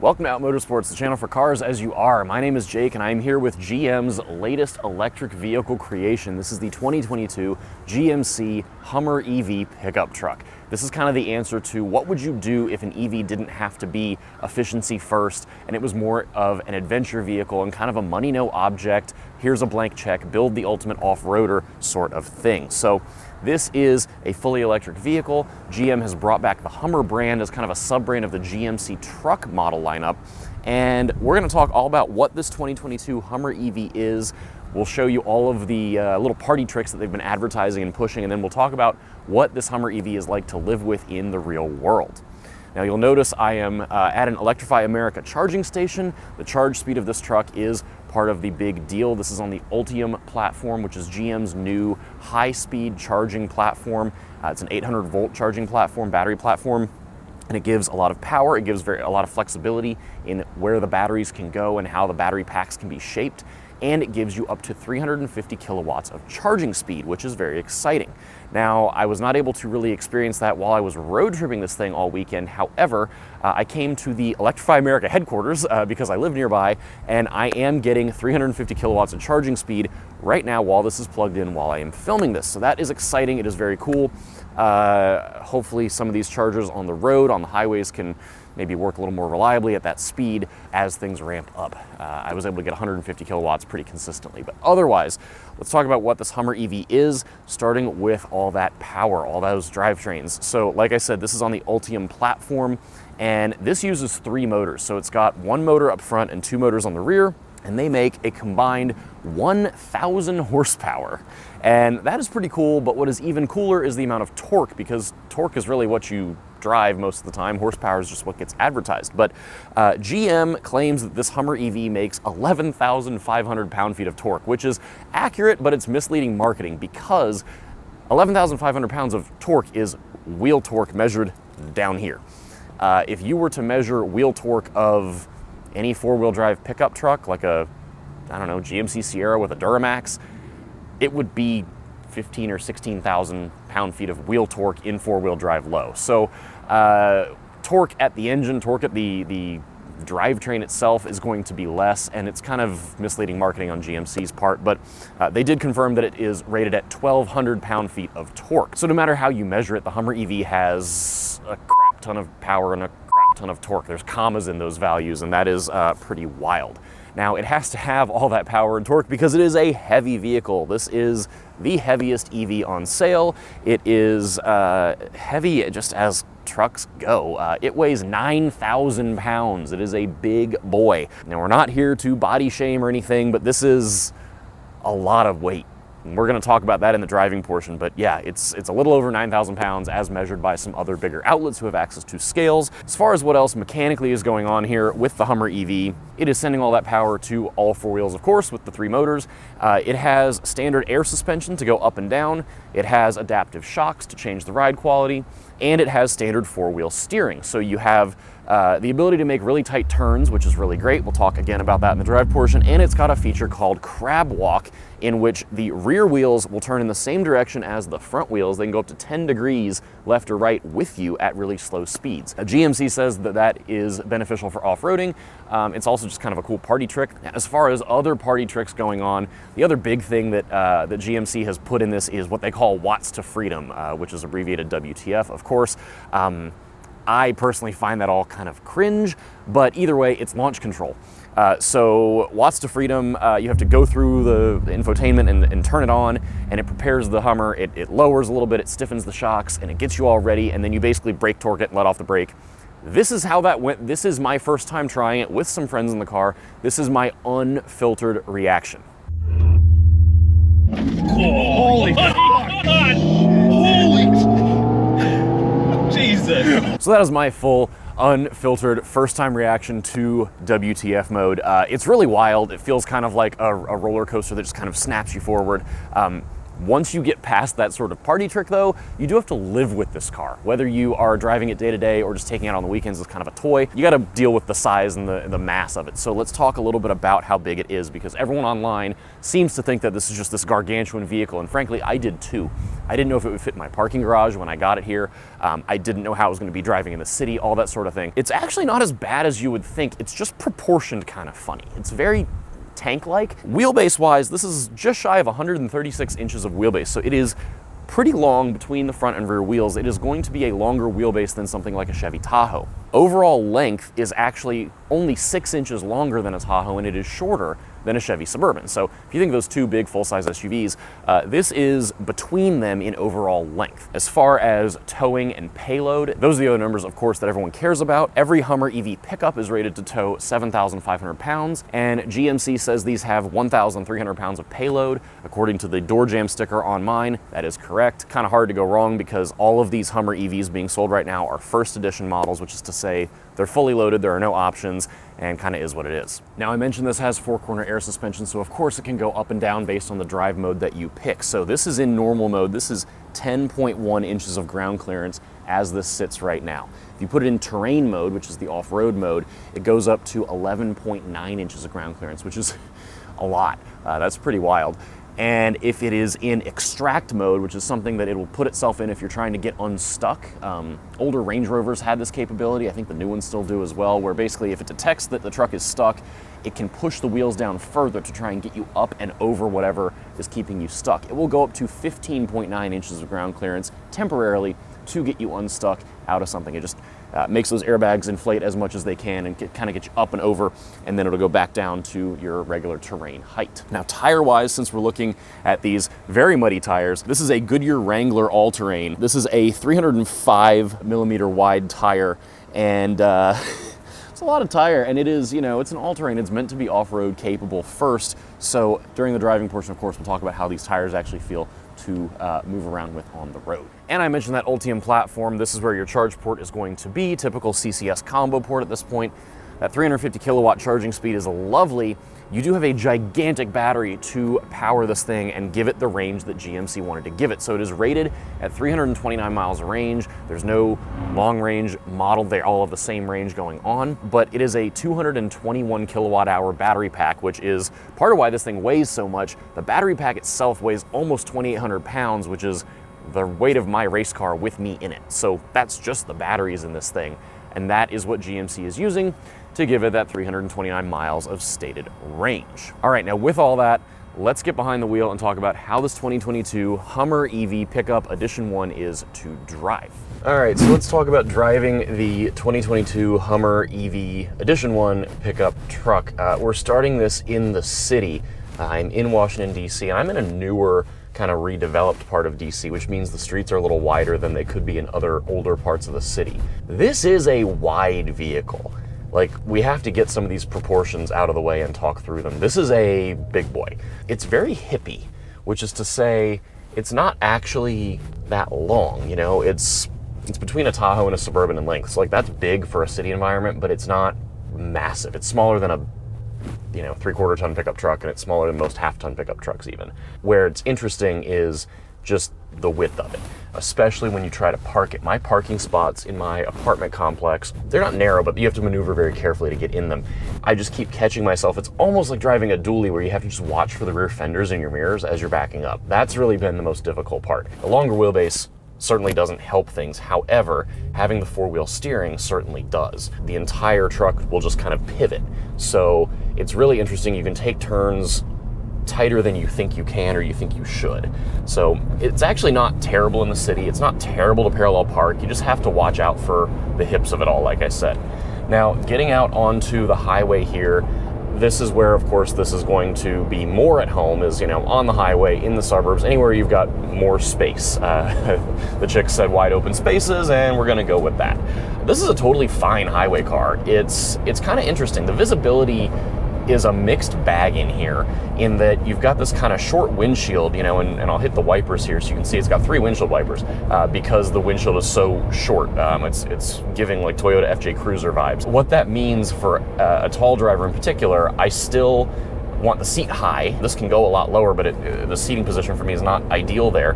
Welcome to Out Motorsports, the channel for cars as you are. My name is Jake and I'm here with GM's latest electric vehicle creation. This is the 2022 GMC Hummer EV pickup truck. This is kind of the answer to what would you do if an EV didn't have to be efficiency first and it was more of an adventure vehicle and kind of a money no object, here's a blank check, build the ultimate off-roader sort of thing. So this is a fully electric vehicle. GM has brought back the Hummer brand as kind of a sub-brand of the GMC truck model lineup. And we're gonna talk all about what this 2022 Hummer EV is. We'll show you all of the little party tricks that they've been advertising and pushing, and then we'll talk about what this Hummer EV is like to live with in the real world. Now you'll notice I am at an Electrify America charging station. The charge speed of this truck is part of the big deal. This is on the Ultium platform, which is GM's new high-speed charging platform. It's an 800-volt charging platform, battery platform, and it gives a lot of power. It gives a lot of flexibility in where the batteries can go and how the battery packs can be shaped. And it gives you up to 350 kilowatts of charging speed, which is very exciting. Now, I was not able to really experience that while I was road tripping this thing all weekend. However, I came to the Electrify America headquarters because I live nearby, and I am getting 350 kilowatts of charging speed right now while this is plugged in while I am filming this. So that is exciting. It is very cool. Hopefully some of these chargers on the road, on the highways, can maybe work a little more reliably at that speed as things ramp up. I was able to get 150 kilowatts pretty consistently. But otherwise, let's talk about what this Hummer EV is, starting with all that power, all those drivetrains. So like I said, this is on the Ultium platform, and this uses 3 motors. So it's got 1 motor up front and 2 motors on the rear, and they make a combined 1,000 horsepower. And that is pretty cool, but what is even cooler is the amount of torque, because torque is really what you drive most of the time. Horsepower is just what gets advertised. But GM claims that this Hummer EV makes 11,500 pound-feet of torque, which is accurate, but it's misleading marketing because 11,500 pounds of torque is wheel torque measured down here. If you were to measure wheel torque of any 4-wheel drive pickup truck, like a, I don't know, GMC Sierra with a Duramax, it would be 15 or 16,000 pound-feet of wheel torque in 4-wheel drive low. So torque at the engine, torque at the drivetrain itself is going to be less, and it's kind of misleading marketing on GMC's part, but they did confirm that it is rated at 1,200 pound-feet of torque. So no matter how you measure it, the Hummer EV has a crap ton of power and a crap ton of torque. There's commas in those values, and that is pretty wild. Now, it has to have all that power and torque because it is a heavy vehicle. This is the heaviest EV on sale. It is heavy just as trucks go. It weighs 9,000 pounds. It is a big boy. Now, we're not here to body shame or anything, but this is a lot of weight. And we're going to talk about that in the driving portion, but yeah, it's a little over 9,000 pounds as measured by some other bigger outlets who have access to scales. As far as what else mechanically is going on here with the Hummer EV, it is sending all that power to all 4 wheels, of course, with the 3 motors. It has standard air suspension to go up and down. It has adaptive shocks to change the ride quality, and it has standard 4-wheel steering. So you have the ability to make really tight turns, which is really great. We'll talk again about that in the drive portion. And it's got a feature called crab walk, in which the rear wheels will turn in the same direction as the front wheels. They can go up to 10 degrees left or right with you at really slow speeds. GMC says that that is beneficial for off-roading. It's also just kind of a cool party trick. As far as other party tricks going on, the other big thing that that GMC has put in this is what they call watts to freedom, which is abbreviated WTF, of course. I personally find that all kind of cringe, but either way, it's launch control. So watts to freedom, you have to go through the infotainment and turn it on, and it prepares the Hummer. It lowers a little bit, it stiffens the shocks, and it gets you all ready, and then you basically brake torque it and let off the brake. This is how that went. This is my first time trying it with some friends in the car. This is my unfiltered reaction. Holy God! Holy Jesus! So that is my full unfiltered first time reaction to WTF mode. It's really wild. It feels kind of like a roller coaster that just kind of snaps you forward. Once you get past that sort of party trick though, you do have to live with this car. Whether you are driving it day to day or just taking it out on the weekends as kind of a toy, you gotta deal with the size and the mass of it. So let's talk a little bit about how big it is, because everyone online seems to think that this is just this gargantuan vehicle, and frankly, I did too. I didn't know if it would fit in my parking garage when I got it here. I didn't know how I was gonna be driving in the city, all that sort of thing. It's actually not as bad as you would think. It's just proportioned kind of funny. It's very tank-like. Wheelbase-wise, this is just shy of 136 inches of wheelbase, so it is pretty long between the front and rear wheels. It is going to be a longer wheelbase than something like a Chevy Tahoe. Overall length is actually only 6 inches longer than a Tahoe, and it is shorter than a Chevy Suburban. So if you think of those two big full-size SUVs, this is between them in overall length. As far as towing and payload, those are the other numbers, of course, that everyone cares about. Every Hummer EV pickup is rated to tow 7,500 pounds, and GMC says these have 1,300 pounds of payload. According to the door jamb sticker on mine, that is correct. Kind of hard to go wrong, because all of these Hummer EVs being sold right now are first edition models, which is to say they're fully loaded, there are no options, and kind of is what it is. Now, I mentioned this has 4-corner air suspension, so of course it can go up and down based on the drive mode that you pick. So this is in normal mode. This is 10.1 inches of ground clearance as this sits right now. If you put it in terrain mode, which is the off-road mode, it goes up to 11.9 inches of ground clearance, which is a lot. That's pretty wild. And if it is in extract mode, which is something that it will put itself in if you're trying to get unstuck, older Range Rovers had this capability. I think the new ones still do as well, where basically if it detects that the truck is stuck, it can push the wheels down further to try and get you up and over whatever is keeping you stuck. It will go up to 15.9 inches of ground clearance temporarily to get you unstuck out of something. It just makes those airbags inflate as much as they can and kind of get you up and over, and then it'll go back down to your regular terrain height. Now, tire-wise, since we're looking at these very muddy tires, this is a Goodyear Wrangler all-terrain. This is a 305 millimeter wide tire, and it's a lot of tire, and it is, you know, it's an all-terrain. It's meant to be off-road capable first, so during the driving portion, of course, we'll talk about how these tires actually feel to move around with on the road. And I mentioned that Ultium platform. This is where your charge port is going to be, typical CCS combo port at this point. That 350 kilowatt charging speed is lovely. You do have a gigantic battery to power this thing and give it the range that GMC wanted to give it. So it is rated at 329 miles of range. There's no long range model. They all have the same range going on, but it is a 221 kilowatt hour battery pack, which is part of why this thing weighs so much. The battery pack itself weighs almost 2,800 pounds, which is the weight of my race car with me in it. So that's just the batteries in this thing. And that is what GMC is using to give it that 329 miles of stated range. All right, now with all that, let's get behind the wheel and talk about how this 2022 Hummer EV Pickup Edition 1 is to drive. All right, so let's talk about driving the 2022 Hummer EV Edition 1 pickup truck. We're starting this in the city. I'm in Washington, D.C., and I'm in a newer kind of redeveloped part of DC, which means the streets are a little wider than they could be in other older parts of the city. This is a wide vehicle. Like, we have to get some of these proportions out of the way and talk through them. This is a big boy. It's very hippie, which is to say it's not actually that long, you know? It's between a Tahoe and a Suburban in length. So like, that's big for a city environment, but it's not massive. It's smaller than a 3/4 ton pickup truck, and it's smaller than most half-ton pickup trucks even. Where it's interesting is just the width of it, especially when you try to park it. My parking spots in my apartment complex, they're not narrow, but you have to maneuver very carefully to get in them. I just keep catching myself. It's almost like driving a dually where you have to just watch for the rear fenders in your mirrors as you're backing up. That's really been the most difficult part. The longer wheelbase certainly doesn't help things. However, having the four-wheel steering certainly does. The entire truck will just kind of pivot. So it's really interesting. You can take turns tighter than you think you can or you think you should. So it's actually not terrible in the city. It's not terrible to parallel park. You just have to watch out for the hips of it all, like I said. Now, getting out onto the highway here, this is where, of course, this is going to be more at home, is, you know, on the highway, in the suburbs, anywhere you've got more space. The chick said wide open spaces, and we're gonna go with that. This is a totally fine highway car. It's kind of interesting. The visibility is a mixed bag in here, in that you've got this kind of short windshield, you know, and I'll hit the wipers here so you can see it's got 3 windshield wipers because the windshield is so short. It's giving like Toyota FJ Cruiser vibes. What that means for a tall driver in particular, I still want the seat high. This can go a lot lower, but the seating position for me is not ideal there.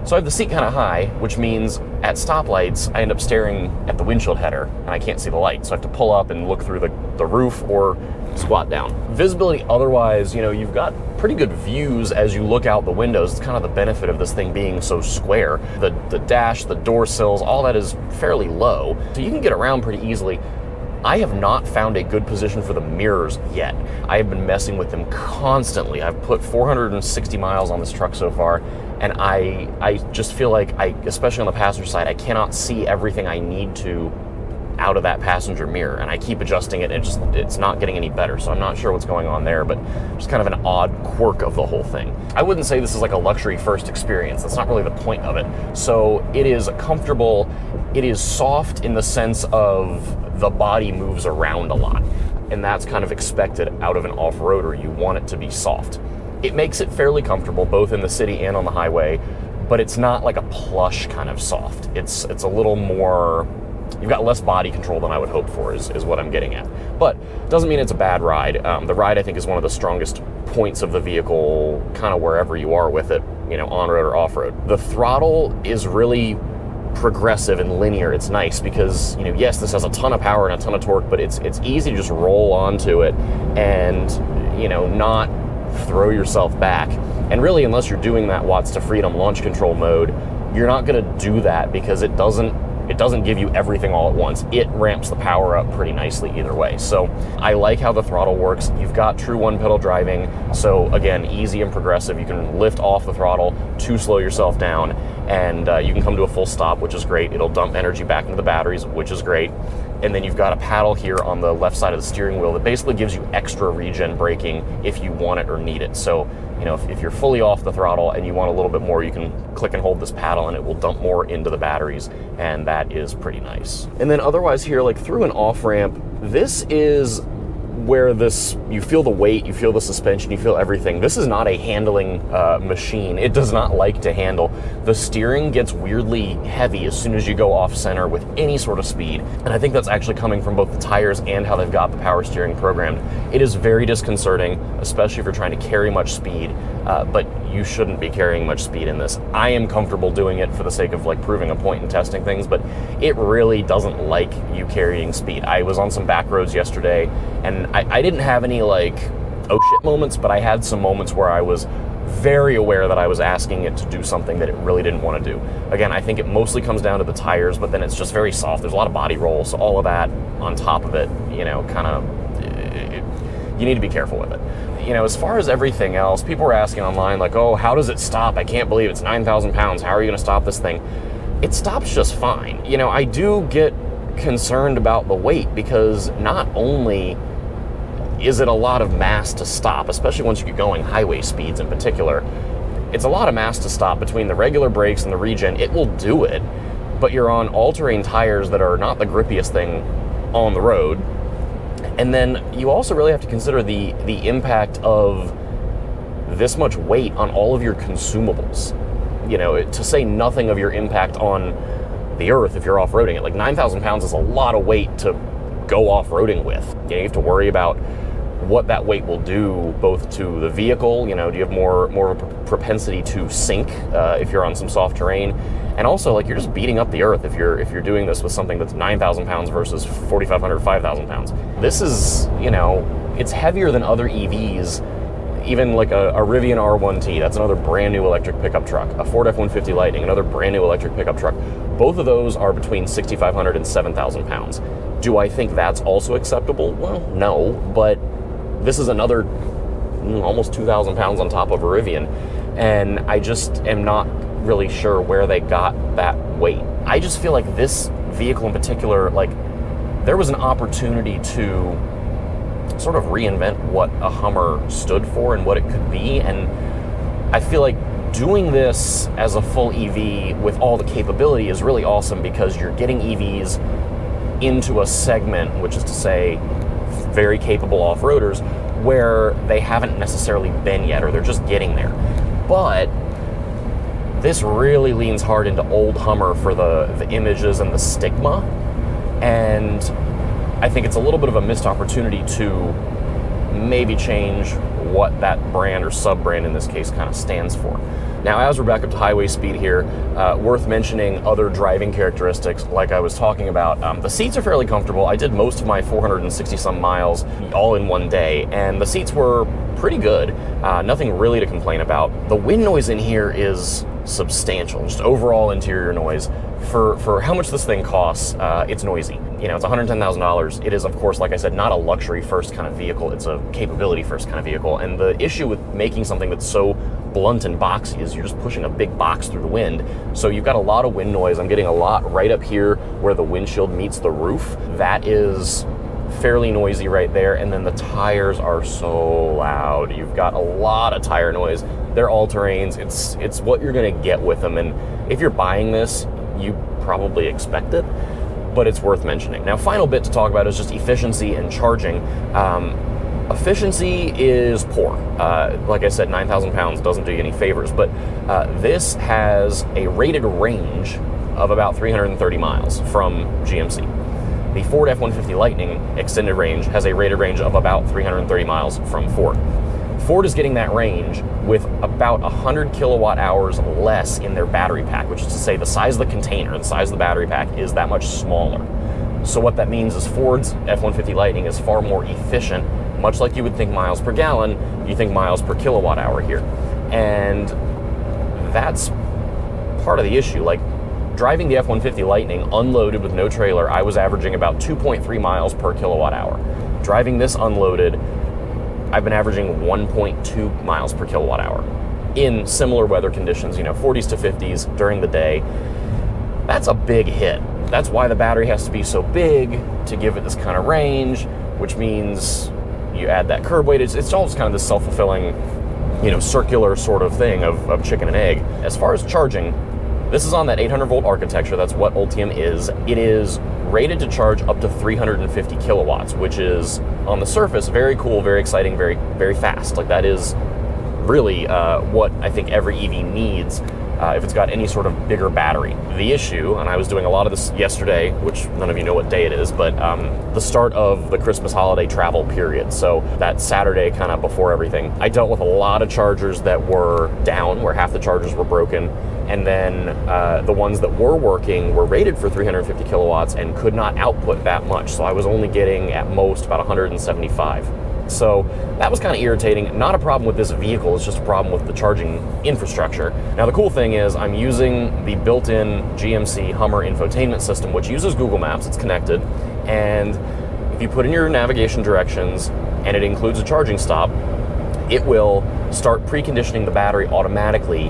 So I have the seat kind of high, which means at stoplights, I end up staring at the windshield header and I can't see the light. So I have to pull up and look through the roof or squat down. Visibility otherwise, you've got pretty good views as you look out the windows. It's kind of the benefit of this thing being so square. The dash, the door sills, all that is fairly low. So you can get around pretty easily. I have not found a good position for the mirrors yet. I have been messing with them constantly. I've put 460 miles on this truck so far, and I just feel like, especially on the passenger side, I cannot see everything I need to out of that passenger mirror, and I keep adjusting it, and it's not getting any better. So I'm not sure what's going on there, but just kind of an odd quirk of the whole thing. I wouldn't say this is like a luxury first experience. That's not really the point of it. So it is comfortable. It is soft in the sense of the body moves around a lot, and that's kind of expected out of an off-roader. You want it to be soft. It makes it fairly comfortable both in the city and on the highway, but it's not like a plush kind of soft. It's a little more, you've got less body control than I would hope for is what I'm getting at. But doesn't mean it's a bad ride. The ride, I think, is one of the strongest points of the vehicle, kind of wherever you are with it, on-road or off-road. The throttle is really progressive and linear. It's nice because, yes, this has a ton of power and a ton of torque, but it's easy to just roll onto it and, not throw yourself back. And really, unless you're doing that watts to freedom launch control mode, you're not going to do that because it doesn't give you everything all at once. It ramps the power up pretty nicely either way. So I like how the throttle works. You've got true one-pedal driving, so again, easy and progressive. You can lift off the throttle to slow yourself down, and you can come to a full stop, which is great. It'll dump energy back into the batteries, which is great. And then you've got a paddle here on the left side of the steering wheel that basically gives you extra regen braking if you want it or need it. So, if you're fully off the throttle and you want a little bit more, you can click and hold this paddle and it will dump more into the batteries, and that is pretty nice. And then otherwise here, like through an off-ramp, this is where you feel the weight, you feel the suspension, you feel everything. This is not a handling machine. It does not like to handle. The steering gets weirdly heavy as soon as you go off center with any sort of speed. And I think that's actually coming from both the tires and how they've got the power steering programmed. It is very disconcerting, especially if you're trying to carry much speed, but you shouldn't be carrying much speed in this. I am comfortable doing it for the sake of like proving a point and testing things, but it really doesn't like you carrying speed. I was on some back roads yesterday, and I didn't have any like, oh shit moments, but I had some moments where I was very aware that I was asking it to do something that it really didn't want to do. Again, I think it mostly comes down to the tires, but then it's just very soft. There's a lot of body roll, so all of that on top of it, you need to be careful with it. As far as everything else, people were asking online, like, oh, how does it stop? I can't believe it's 9,000 pounds. How are you going to stop this thing? It stops just fine. I do get concerned about the weight because not only is it a lot of mass to stop, especially once you get going highway speeds in particular, it's a lot of mass to stop between the regular brakes and the regen. It will do it, but you're on all-terrain tires that are not the grippiest thing on the road. And then you also really have to consider the impact of this much weight on all of your consumables. To say nothing of your impact on the earth if you're off-roading it. Like 9,000 pounds is a lot of weight to go off-roading with. You have to worry about what that weight will do both to the vehicle. Do you have more of a propensity to sink if you're on some soft terrain? And also, like, you're just beating up the earth if you're doing this with something that's 9,000 pounds versus 4,500, 5,000 pounds. This is, it's heavier than other EVs. Even like a Rivian R1T, that's another brand new electric pickup truck. A Ford F-150 Lightning, another brand new electric pickup truck. Both of those are between 6,500 and 7,000 pounds. Do I think that's also acceptable? Well, no, but this is another almost 2,000 pounds on top of a Rivian, and I just am not really sure where they got that weight. I just feel like this vehicle in particular, like, there was an opportunity to sort of reinvent what a Hummer stood for and what it could be, and I feel like doing this as a full EV with all the capability is really awesome because you're getting EVs into a segment, which is to say very capable off-roaders, where they haven't necessarily been yet, or they're just getting there. But this really leans hard into old Hummer for the images and the stigma, and I think it's a little bit of a missed opportunity to maybe change what that brand or sub-brand in this case kind of stands for. Now, as we're back up to highway speed here, worth mentioning other driving characteristics like I was talking about. The seats are fairly comfortable. I did most of my 460 some miles all in one day, and the seats were pretty good. Nothing really to complain about. The wind noise in here is substantial, just overall interior noise. For how much this thing costs, it's noisy. You know, it's $110,000. It is, of course, like I said, not a luxury first kind of vehicle. It's a capability first kind of vehicle. And the issue with making something that's so blunt and boxy is you're just pushing a big box through the wind. So you've got a lot of wind noise. I'm getting a lot right up here where the windshield meets the roof. That is fairly noisy right there. And then the tires are so loud. You've got a lot of tire noise. They're all-terrains. It's what you're gonna get with them. And if you're buying this, you probably expect it, but it's worth mentioning. Now, final bit to talk about is just efficiency and charging. Efficiency is poor. Like I said, 9,000 pounds doesn't do you any favors, but this has a rated range of about 330 miles from GMC. The Ford F-150 Lightning extended range has a rated range of about 330 miles from Ford. Ford is getting that range with about 100 kilowatt hours less in their battery pack, which is to say the size of the container, the size of the battery pack is that much smaller. So what that means is Ford's F-150 Lightning is far more efficient. Much like you would think miles per gallon, you think miles per kilowatt hour here. And that's part of the issue. Like, driving the F-150 Lightning unloaded with no trailer, I was averaging about 2.3 miles per kilowatt hour. Driving this unloaded, I've been averaging 1.2 miles per kilowatt hour in similar weather conditions, you know, 40s to 50s during the day. That's a big hit. That's why the battery has to be so big to give it this kind of range, which means you add that curb weight. It's all just kind of this self-fulfilling, you know, circular sort of thing of chicken and egg. As far as charging, this is on that 800 volt architecture. That's what Ultium is. It is rated to charge up to 350 kilowatts, which is on the surface very cool, very exciting, very, very fast. Like, that is really what I think every EV needs if it's got any sort of bigger battery. The issue, and I was doing a lot of this yesterday, which none of you know what day it is, but the start of the Christmas holiday travel period. So that Saturday kind of before everything, I dealt with a lot of chargers that were down, where half the chargers were broken. And then the ones that were working were rated for 350 kilowatts and could not output that much. So I was only getting at most about 175. So that was kind of irritating. Not a problem with this vehicle, it's just a problem with the charging infrastructure. Now, the cool thing is I'm using the built-in GMC Hummer infotainment system, which uses Google Maps. It's connected. And if you put in your navigation directions and it includes a charging stop, it will start preconditioning the battery automatically,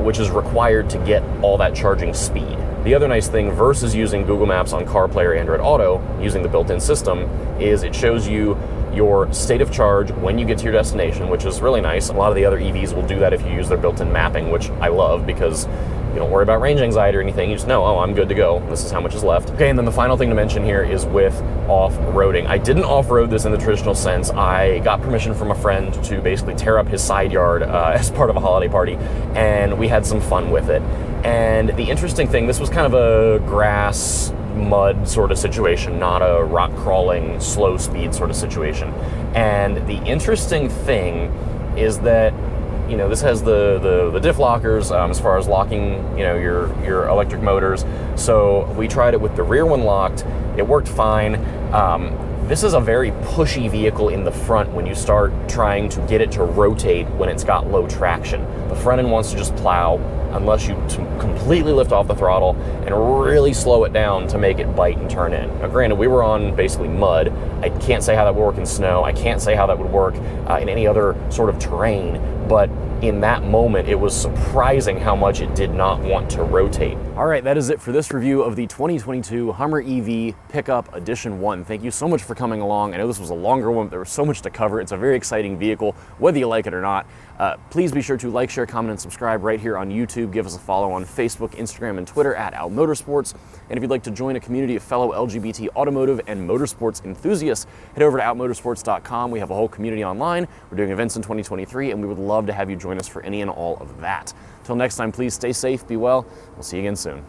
which is required to get all that charging speed. The other nice thing versus using Google Maps on CarPlay or Android Auto, using the built-in system, is it shows you your state of charge when you get to your destination, which is really nice. A lot of the other EVs will do that if you use their built-in mapping, which I love because you don't worry about range anxiety or anything. You just know, oh, I'm good to go. This is how much is left. Okay, and then the final thing to mention here is with off-roading. I didn't off-road this in the traditional sense. I got permission from a friend to basically tear up his side yard as part of a holiday party, and we had some fun with it. And the interesting thing, this was kind of a grass, mud sort of situation, not a rock crawling, slow speed sort of situation. And the interesting thing is that, you know, this has the diff lockers as far as locking, you know, your electric motors. So we tried it with the rear one locked. It worked fine. This is a very pushy vehicle in the front when you start trying to get it to rotate when it's got low traction. The front end wants to just plow unless you completely lift off the throttle and really slow it down to make it bite and turn in. Now, granted, we were on basically mud. I can't say how that would work in snow. I can't say how that would work in any other sort of terrain, but in that moment, it was surprising how much it did not want to rotate. All right, that is it for this review of the 2022 Hummer EV Pickup Edition 1. Thank you so much for coming along. I know this was a longer one, but there was so much to cover. It's a very exciting vehicle, whether you like it or not. Please be sure to like, share, comment, and subscribe right here on YouTube. Give us a follow on Facebook, Instagram, and Twitter at Out Motorsports. And if you'd like to join a community of fellow LGBT automotive and motorsports enthusiasts, head over to outmotorsports.com. We have a whole community online. We're doing events in 2023, and we would love to have you join us for any and all of that. Till next time, please stay safe, be well. We'll see you again soon.